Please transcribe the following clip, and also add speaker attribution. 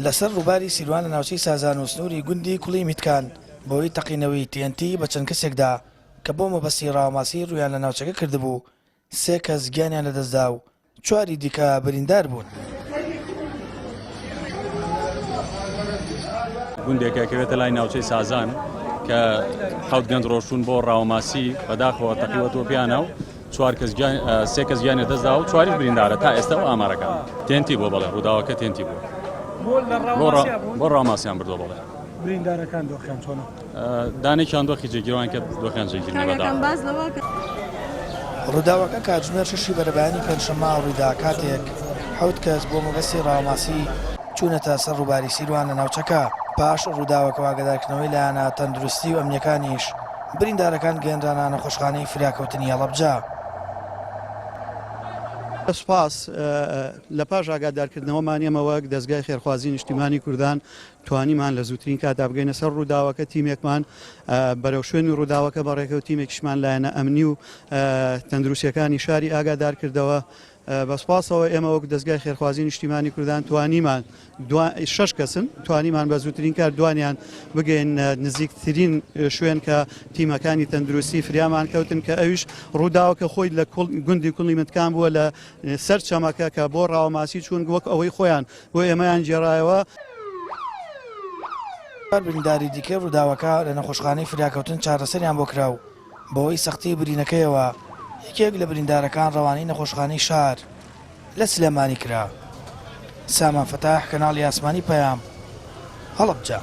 Speaker 1: لەسەر ڕووباری سیروان لە ناوچەی سازان و سنووری گوندی کوڵی میتکان بۆی تەقینەوەی TNT بە چەند کەسێکدا کە بۆ مەبەستی ڕاوماسی ڕوویان لە ناوچەکە کردبوو 3 کەس گیانیان لەدەستدا و 4 دیکە بریندار بوون.
Speaker 2: گوندێکەکەوێتە لای ناوچەی سازان کە حەوت گەند ڕۆشتون بۆ ڕاوماسی بەداخەوە تەقیوەتەوە پیانە و 3 کەس گیانی دەستدا و 4 بریندارە تا ئێستا و ئامارەکان TNT بۆ بەڵێ ڕووداوەکە TNT بۆ ڕاوماسیان بردۆ بڵێ
Speaker 3: بریندارەکان دۆخیان چۆنە
Speaker 2: دانێکیان دۆخی جێگیرەوەیان کرد دۆخیان جێگیرنی بەدا.
Speaker 1: ڕووداوەکە کاتژمێر 6 بەرەبەیانی پێنجشەممە ڕوویدا کاتێک 7 کەس بۆ مەبەستی ڕاوماسی چوونەتە سەر ڕووباری سیروان لە ناوچەکە. پاش ڕووداوەکە ئاگادارکردنەوەی لایەنە تەندروستی و ئەمنیەکانیش بریندارەکان گەێنرانە نەخۆشخانەی فراکەوتنی هەڵەبجا.
Speaker 4: سپاس لە پاش ئاگادارکردنەوەمان ئێمەوە دەستگای خێرخوازی نیشتیمانی کوردان توانیمان لە زووترین کاتا بگەینە سەر ڕووداوەکە تیمێکمان بەرەو شوێنی ڕووداوەکە بەڕێکەوت تیمێکیشمان لایەنە ئەمنی و تەندروستیەکانی شاری ئاگادار کردەوە. بەسپاسەوە ئێمە وەک دەستگای خێرخوازی نیشتیمانی کوردان توانیمان 6 کەسن توانیمان بە زووترین کار دوانیان بگەین نزیکترین شوێن کە تیمەکانی تەندروستی فریامان کەوتن کە ئەویش ڕووداوەکە خۆی لە گوندی کوڵی متکان بووە لە سەر چەمەکە کە بۆ ڕاوماسی چوون وەک ئەوەی خۆیان بۆ ئێمەیان جێڕایەوە.
Speaker 1: برینداری دیکە ڕووداوەکە لە نەخۆشخانەی فراکەوتن چارەسەریان بۆ کراو بەوەی سەختی برینەکەیەوە. یەکێک لە بریندارەکان ڕەوانەی نەخۆشخانەی شار لە سلێمانی کرا. سامان فەتاح، کەناڵی ئاسمانی پەیام، هەڵەبجە.